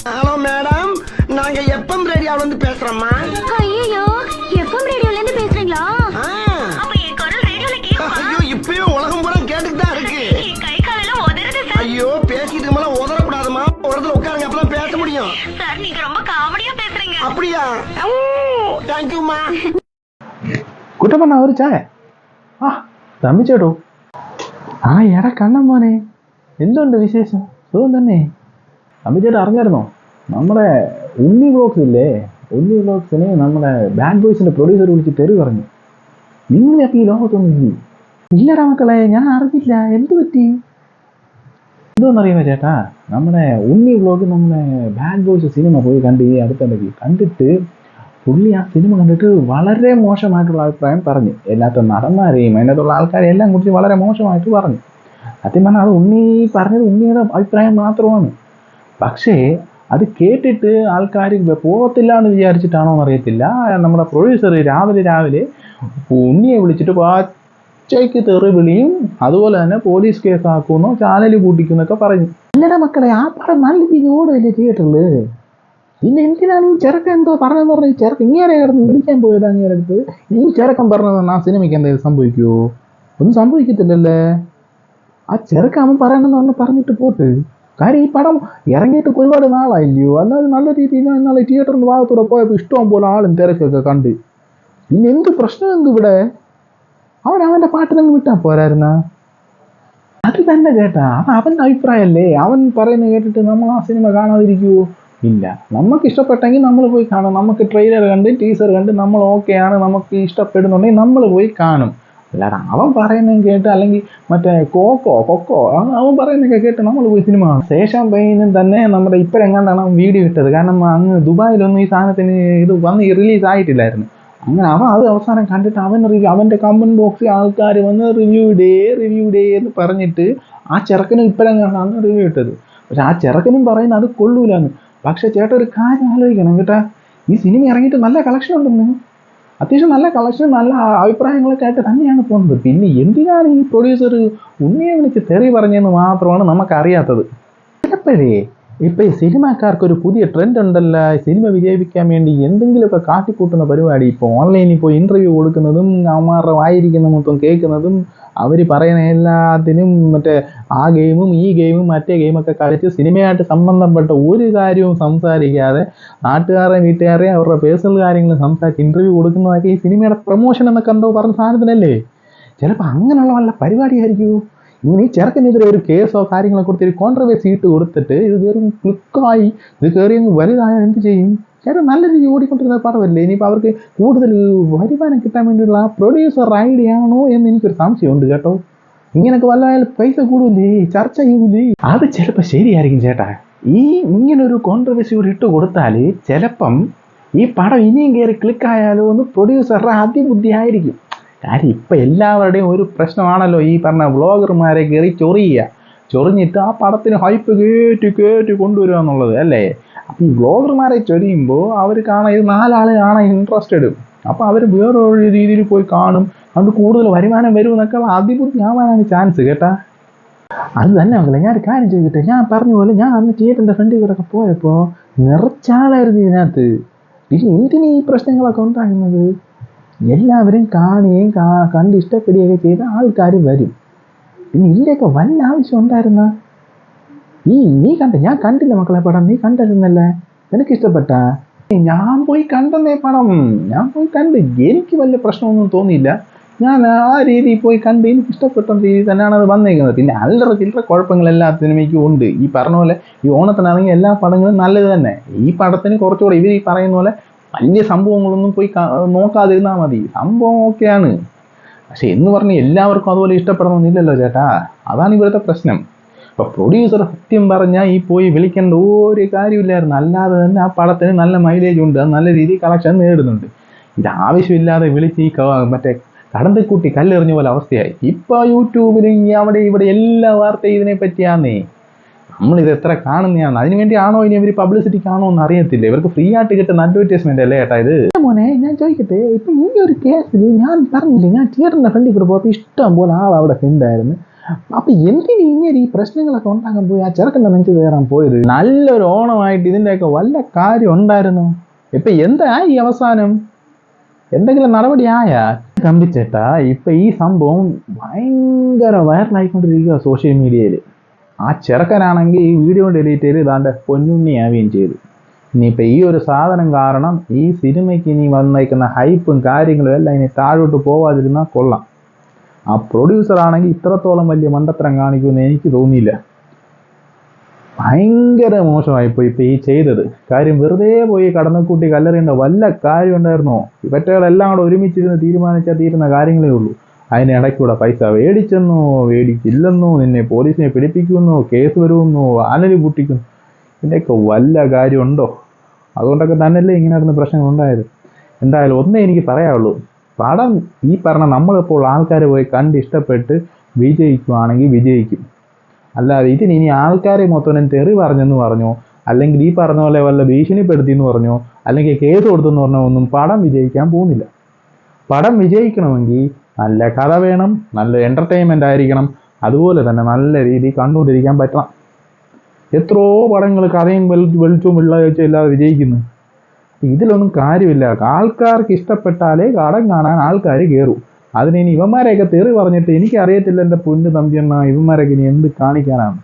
Hello madam, நாங்க FM ரேடியோல இருந்து பேசுறோம்மா. ஐயோ, எஃப்எம் ரேடியோல இருந்து பேசுறீங்களா? அப்ப என் குரல் ரேடியோல கேக்குமா? ஐயோ, இப்பவே உலகம் பூரா கேட்டுட்டு தான் இருக்கு. என் கை கால் எல்லாம் உதறுது சார். ஐயோ, பேசிட்டு மேல உதற கூடாதுமா. ஒரு இடத்துல உட்காருங்க, அப்பதான் பேச முடியும். சார் நீங்க ரொம்ப காமெடியா பேசுறீங்க. அப்படியா? தேங்க்யூமா. കുട്ടപ്പണ്ണ ഒരു ചായ ആ തമ്മിച്ചേട്ടോ ആ എടാ കണ്ണമ്മോനെ എന്തുണ്ട് വിശേഷം സുഖം തന്നെ തമ്മിച്ചേട്ടൻ അറിഞ്ഞായിരുന്നോ നമ്മുടെ ഉണ്ണി ബ്ലോഗ്സ് ഇല്ലേ ഉണ്ണി ബ്ലോഗ്സിന് നമ്മുടെ ബാഡ് ബോയ്സിന്റെ പ്രൊഡ്യൂസർ വിളിച്ച് തെറി പറഞ്ഞു നിങ്ങളെപ്പോ ഈ ലോകത്തൊന്നും ഇല്ലേ ഇല്ലടാ മക്കളെ ഞാൻ അറിഞ്ഞില്ല എന്ത് പറ്റി എന്തോന്നറിയാമോ ചേട്ടാ നമ്മുടെ ഉണ്ണി ബ്ലോഗ് നമ്മുടെ ബാഡ് ബോയ്സ് സിനിമ പോയി കണ്ട് ഈ അടുത്തിടയ്ക്ക് കണ്ടിട്ട് പുള്ളി ആ സിനിമ കണ്ടിട്ട് വളരെ മോശമായിട്ടുള്ള അഭിപ്രായം പറഞ്ഞു എല്ലാത്ത നടന്മാരെയും അതിനകത്തുള്ള ആൾക്കാരെയും എല്ലാം കുറിച്ച് വളരെ മോശമായിട്ട് പറഞ്ഞു സത്യം പറഞ്ഞാൽ അത് ഉണ്ണി പറഞ്ഞത് ഉണ്ണിയുടെ അഭിപ്രായം മാത്രമാണ് പക്ഷേ അത് കേട്ടിട്ട് ആൾക്കാർ പോകത്തില്ല എന്ന് വിചാരിച്ചിട്ടാണോ എന്നറിയത്തില്ല നമ്മുടെ പ്രൊഡ്യൂസർ രാവിലെ ഉണ്ണിയെ വിളിച്ചിട്ട് പച്ചയ്ക്ക് തെറി വിളിയും അതുപോലെ തന്നെ പോലീസ് കേസാക്കുമെന്നോ ചാനൽ കൂട്ടിക്കുന്നൊക്കെ പറഞ്ഞു അല്ലടാ മക്കളെ ആ പടം നല്ല രീതിയിൽ ഓടുകയല്ലേ തിയേറ്ററിൽ പിന്നെ എന്തിനാണ് ഈ ചെറുക്കൻ എന്തോ പറഞ്ഞെന്ന് പറഞ്ഞ ഈ ചെറുക്കൻ ഇങ്ങനെ കിടന്ന് വിളിക്കാൻ പോയത് അങ്ങനെ അടുത്ത് ഈ ചെറുക്കൻ പറഞ്ഞത് ആ സിനിമയ്ക്ക് എന്തെങ്കിലും സംഭവിക്കുമോ ഒന്നും സംഭവിക്കത്തില്ലല്ലേ ആ ചെറുക്കൻ അവൻ പറയണമെന്ന് പറഞ്ഞിട്ട് പോട്ട് കാര്യം ഈ പടം ഇറങ്ങിയിട്ട് ഒരുപാട് നാളായില്ലയോ അല്ലാതെ നല്ല രീതിയിൽ ഞാൻ ഇന്നാളെ തിയേറ്ററിൻ്റെ ഭാഗത്തൂടെ പോയപ്പോൾ ഇഷ്ടം പോലെ ആളും തിരക്കൊക്കെ കണ്ട് പിന്നെ എന്ത് പ്രശ്നം എന്ത് ഇവിടെ അവൻ്റെ പാട്ടിനങ്ങ് വിട്ടാൽ പോരായിരുന്ന അത് തന്നെ ചേട്ടാ അത് അവൻ്റെ അഭിപ്രായമല്ലേ അവൻ പറയുന്നത് കേട്ടിട്ട് നമ്മൾ ആ സിനിമ കാണാതിരിക്കുമോ ഇല്ല നമുക്ക് ഇഷ്ടപ്പെട്ടെങ്കിൽ നമ്മൾ പോയി കാണും നമുക്ക് ട്രെയിലർ കണ്ട് ടീസർ കണ്ട് നമ്മൾ ഓക്കെയാണ് നമുക്ക് ഇഷ്ടപ്പെടുന്നുണ്ടെങ്കിൽ നമ്മൾ പോയി കാണും അല്ലാതെ അവൻ പറയുന്നത് കേട്ട് അല്ലെങ്കിൽ മറ്റേ കൊക്കോ അവൻ പറയുന്നതൊക്കെ കേട്ട് നമ്മൾ പോയി സിനിമ കാണും ശേഷം പയ്യനും തന്നെ നമ്മുടെ ഇപ്പോഴെങ്ങാണ്ടാണ് അവൻ വീഡിയോ ഇട്ടത് കാരണം അങ്ങ് ദുബായിലൊന്നും ഈ സാധനത്തിന് ഇത് വന്ന് റിലീസ് ആയിട്ടില്ലായിരുന്നു അങ്ങനെ അവൻ അത് അവസാനം കണ്ടിട്ട് അവൻ്റെ കമൻറ്റ് ബോക്സിൽ ആൾക്കാർ വന്ന് റിവ്യൂ ഡേ എന്ന് പറഞ്ഞിട്ട് ആ ചെറുക്കനും ഇപ്പോഴെങ്ങാണ്ടാണ് റിവ്യൂ ഇട്ടത് പക്ഷെ ആ ചെറുക്കനും പറയുന്നത് അത് കൊള്ളൂലെന്ന് പക്ഷെ ചേട്ടാ ഒരു കാര്യം ആലോചിക്കണം കേട്ടാ ഈ സിനിമ ഇറങ്ങിയിട്ട് നല്ല കളക്ഷൻ ഉണ്ടെന്ന് അത്യാവശ്യം നല്ല കളക്ഷൻ നല്ല അഭിപ്രായങ്ങളൊക്കെ ആയിട്ട് തന്നെയാണ് പോകുന്നത് പിന്നെ എന്തിനാണ് ഈ പ്രൊഡ്യൂസർ ഉണ്ണിയെ വിളിച്ച് തെറി പറഞ്ഞതെന്ന് മാത്രമാണ് നമുക്കറിയാത്തത് ചിലപ്പോഴേ ഇപ്പം ഈ സിനിമാക്കാർക്കൊരു പുതിയ ട്രെൻഡ് ഉണ്ടല്ലോ സിനിമ വിജയിപ്പിക്കാൻ വേണ്ടി എന്തെങ്കിലുമൊക്കെ കാട്ടിക്കൂട്ടുന്ന പരിപാടി ഇപ്പോൾ ഓൺലൈനിൽ പോയി ഇൻ്റർവ്യൂ കൊടുക്കുന്നതും അവന്മാരുടെ വായിരിക്കുന്ന മൊത്തം കേൾക്കുന്നതും അവർ പറയുന്ന എല്ലാത്തിനും മറ്റേ ആ ഗെയിമും ഈ ഗെയിമും മറ്റേ ഗെയിമൊക്കെ കളിച്ച് സിനിമയായിട്ട് സംബന്ധപ്പെട്ട ഒരു കാര്യവും സംസാരിക്കാതെ നാട്ടുകാരെയും വീട്ടുകാരെയും അവരുടെ പേഴ്സണൽ കാര്യങ്ങൾ സംസാരിച്ച് ഇൻ്റർവ്യൂ കൊടുക്കുന്നതൊക്കെ ഈ സിനിമയുടെ പ്രൊമോഷൻ എന്നൊക്കെ എന്തോ പറഞ്ഞ സാധനത്തിനല്ലേ ചിലപ്പോൾ അങ്ങനെയുള്ള വല്ല പരിപാടിയായിരിക്കുമോ ഇങ്ങനെ ഈ ചെറുക്കനെതിരെ ഒരു കേസോ കാര്യങ്ങളെ കൊടുത്ത് ഒരു കോൺട്രവേഴ്സി ഇട്ട് കൊടുത്തിട്ട് ഇത് കയറി ക്ലിക്കായി ഇത് കയറി അങ്ങ് വലുതായാൽ എന്ത് ചെയ്യും ചേട്ടൻ നല്ല രീതിയിൽ ഓടിക്കൊണ്ടിരുന്ന പടമല്ലേ ഇനിയിപ്പോൾ അവർക്ക് കൂടുതൽ വരുമാനം കിട്ടാൻ വേണ്ടിയുള്ള ആ പ്രൊഡ്യൂസർ ഐഡിയ ആണോ എന്ന് എനിക്കൊരു സംശയമുണ്ട് കേട്ടോ ഇങ്ങനെയൊക്കെ വല്ലതായാലും പൈസ കൂടൂലേ ചർച്ച ചെയ്യൂലേ അത് ചിലപ്പോൾ ശരിയായിരിക്കും ചേട്ടാ ഈ ഇങ്ങനൊരു കോൺട്രവേഴ്സി കൂടി ഇട്ട് കൊടുത്താൽ ചിലപ്പം ഈ പടം ഇനിയും കയറി ക്ലിക്കായാലോ എന്ന് പ്രൊഡ്യൂസറുടെ അതിബുദ്ധി ആയിരിക്കും കാര്യം ഇപ്പം എല്ലാവരുടെയും ഒരു പ്രശ്നമാണല്ലോ ഈ പറഞ്ഞ വ്ളോഗർമാരെ കയറി ചൊറിഞ്ഞിട്ട് ആ പടത്തിന് ഹൈപ്പ് കയറ്റി കൊണ്ടുവരിക എന്നുള്ളത് അല്ലേ അപ്പം ഈ വ്ളോഗർമാരെ ചൊരിയുമ്പോൾ അവർ കാണാൻ ഇത് 4 ആൾ കാണാൻ ഇൻട്രസ്റ്റഡ് അപ്പോൾ അവർ വേറൊരു രീതിയിൽ പോയി കാണും അതുകൊണ്ട് കൂടുതൽ വരുമാനം വരും എന്നൊക്കെ അതിബുദ്ധി ആവാനാണ് ചാൻസ് കേട്ടാ അത് തന്നെ മക്കളെ ഞാനൊരു കാര്യം ചെയ്തിട്ട് ഞാൻ പറഞ്ഞ പോലെ ഞാൻ അന്ന് തിയേറ്ററിൻ്റെ ഫ്രണ്ടിൽ കൂടെ ഒക്കെ പോയപ്പോൾ നിറച്ചാളായിരുന്നു ഇതിനകത്ത് പിന്നെ എന്തിനീ ഈ പ്രശ്നങ്ങളൊക്കെ ഉണ്ടാകുന്നത് എല്ലാവരും കാണുകയും കണ്ട് ഇഷ്ടപ്പെടുകയൊക്കെ ചെയ്ത ആൾക്കാർ വരും പിന്നെ ഇതിൻ്റെയൊക്കെ വല്ല ആവശ്യം ഉണ്ടായിരുന്ന നീ ഞാൻ കണ്ടില്ല മക്കളെ പടം നീ കണ്ടിരുന്നല്ലേ നിനക്ക് ഇഷ്ടപ്പെട്ടാ ഞാൻ പോയി കണ്ടെന്നേ പടം ഞാൻ പോയി കണ്ട് എനിക്ക് വലിയ പ്രശ്നമൊന്നും തോന്നിയില്ല ഞാൻ ആ രീതിയിൽ പോയി കണ്ട് എനിക്ക് ഇഷ്ടപ്പെട്ട രീതി തന്നെയാണ് അത് വന്നേക്കുന്നത് പിന്നെ ചില്ലറ കുഴപ്പങ്ങൾ എല്ലാ സിനിമയ്ക്കും ഉണ്ട് ഈ പറഞ്ഞ പോലെ ഈ ഓണത്തിനാണെങ്കിൽ എല്ലാ പടങ്ങളും നല്ലത് തന്നെ ഈ പടത്തിന് കുറച്ചുകൂടെ ഇവർ ഈ പറയുന്ന പോലെ വലിയ സംഭവങ്ങളൊന്നും പോയി നോക്കാതിരുന്നാൽ മതി സംഭവം ഓക്കെയാണ് പക്ഷെ എന്ന് പറഞ്ഞ് എല്ലാവർക്കും അതുപോലെ ഇഷ്ടപ്പെടണമെന്നില്ലല്ലോ ചേട്ടാ അതാണ് ഇവിടുത്തെ പ്രശ്നം ഇപ്പോൾ പ്രൊഡ്യൂസർ സത്യം പറഞ്ഞാൽ ഈ പോയി വിളിക്കേണ്ട ഒരു കാര്യമില്ലായിരുന്നു അല്ലാതെ തന്നെ ആ പടത്തിന് നല്ല മൈലേജ് ഉണ്ട് അത് നല്ല രീതിയിൽ കളക്ഷൻ നേടുന്നുണ്ട് ഇത് ആവശ്യമില്ലാതെ വിളിച്ച് ഈ മറ്റേ കടന്തക്കൂട്ടി കല്ലെറിഞ്ഞ പോലെ അവസ്ഥയായി ഇപ്പോൾ യൂട്യൂബിലും അവിടെ ഇവിടെ എല്ലാ വാർത്തയും ഇതിനെ പറ്റിയാന്നേ നമ്മളിത് എത്ര കാണുന്നതാണ് അതിനുവേണ്ടി ആണോ ഇനി ഇവർ പബ്ലിസിറ്റിക്കാണോ എന്ന് അറിയത്തില്ല ഇവർക്ക് ഫ്രീ ആയിട്ട് കിട്ടുന്ന അഡ്വർടൈസ്മെന്റ് അല്ലേ ഏട്ടാ ഇത് മോനെ ഞാൻ ചോദിക്കട്ടെ ഇപ്പം ഈ ഒരു കേസിൽ ഞാൻ പറഞ്ഞില്ലേ ഞാൻ തിയേറ്ററിൻ്റെ ഫ്രണ്ടിൽ കൂടെ പോയപ്പോൾ ഇഷ്ടം പോലെ ആൾ അവിടെ ഉണ്ടായിരുന്നു അപ്പൊ എന്തിന് ഇങ്ങനെ ഈ പ്രശ്നങ്ങളൊക്കെ ഉണ്ടാകാൻ പോയി ആ ചെറുക്കൻ്റെ നെഞ്ച് കയറാൻ പോയത്? നല്ലൊരു ഓണമായിട്ട് ഇതിൻ്റെയൊക്കെ വല്ല കാര്യം ഉണ്ടായിരുന്നു. ഇപ്പൊ എന്താ ഈ അവസാനം? എന്തെങ്കിലും നടപടി ആയാ? കമ്പിച്ചേട്ടാ, ഇപ്പൊ ഈ സംഭവം ഭയങ്കര വൈറലായിക്കൊണ്ടിരിക്കുക സോഷ്യൽ മീഡിയയിൽ. ആ ചെറുക്കനാണെങ്കിൽ ഈ വീഡിയോ ഡിലീറ്റ് ചെയ്ത് ഇതാണ്ട് പൊന്നുണ്ണിയാവുകയും ചെയ്തു. ഇനിയിപ്പോൾ ഈ ഒരു സാധനം കാരണം ഈ സിനിമയ്ക്ക് ഇനി വന്നേക്കുന്ന ഹൈപ്പും കാര്യങ്ങളും എല്ലാം ഇനി താഴോട്ട് പോവാതിരുന്നാൽ കൊള്ളാം. ആ പ്രൊഡ്യൂസർ ആണെങ്കിൽ ഇത്രത്തോളം വലിയ മണ്ടത്തരം കാണിക്കുമെന്ന് എനിക്ക് തോന്നിയില്ല. ഭയങ്കര മോശമായിപ്പോയി ഇപ്പോൾ ഈ ചെയ്തത്. കാര്യം വെറുതെ പോയി കടന്നക്കൂട്ടി കല്ലെറിയേണ്ട വല്ല കാര്യം ഉണ്ടായിരുന്നോ? ഇവറ്റകളെല്ലാം കൂടെ ഒരുമിച്ചിരുന്ന് തീരുമാനിച്ചാൽ തീരുന്ന കാര്യങ്ങളേ ഉള്ളൂ. അതിനിടയ്ക്കൂടെ പൈസ മേടിച്ചെന്നോ മേടിച്ചില്ലെന്നോ, നിന്നെ പോലീസിനെ പിടിപ്പിക്കുമെന്നോ, കേസ് വരുമെന്നോ, ആനലി പൊട്ടിക്കുന്നു, ഇതിൻ്റെയൊക്കെ വല്ല കാര്യമുണ്ടോ? അതുകൊണ്ടൊക്കെ തന്നെയല്ലേ ഇങ്ങനെ നടന്ന പ്രശ്നങ്ങൾ ഉണ്ടായത്. എന്തായാലും ഒന്നേ എനിക്ക് പറയാനുള്ളൂ, പടം ഈ പറഞ്ഞ നമ്മളിപ്പോൾ ആൾക്കാർ പോയി കണ്ട് ഇഷ്ടപ്പെട്ട് വിജയിക്കുവാണെങ്കിൽ വിജയിക്കും. അല്ലാതെ ഇതിന് ഇനി ആൾക്കാരെ മൊത്തം തെറി പറഞ്ഞെന്ന് പറഞ്ഞോ, അല്ലെങ്കിൽ ഈ പറഞ്ഞ പോലെ വല്ല ഭീഷണിപ്പെടുത്തി എന്ന് പറഞ്ഞോ, അല്ലെങ്കിൽ കേസ് കൊടുത്തെന്ന് പറഞ്ഞോ ഒന്നും പടം വിജയിക്കാൻ പോകുന്നില്ല. പടം വിജയിക്കണമെങ്കിൽ നല്ല കഥ വേണം, നല്ല എൻ്റർടൈൻമെൻ്റ് ആയിരിക്കണം, അതുപോലെ തന്നെ നല്ല രീതിയിൽ കണ്ടുകൊണ്ടിരിക്കാൻ പറ്റണം. എത്രയോ പടങ്ങൾ കഥയും വെളിച്ചവും വെള്ളാഴ്ച ഇല്ലാതെ വിജയിക്കുന്നു. ഇതിലൊന്നും കാര്യമില്ല. ആൾക്കാർക്ക് ഇഷ്ടപ്പെട്ടാലേ പടം കാണാൻ ആൾക്കാർ കയറും. അതിന് ഇനി ഇവന്മാരെയൊക്കെ തെറി പറഞ്ഞിട്ട് എനിക്കറിയത്തില്ല എൻ്റെ പൊന്നു തമ്പിയണ്ണ, ഇവന്മാരൊക്കെ ഇനി എന്ത് കാണിക്കാനാണ്?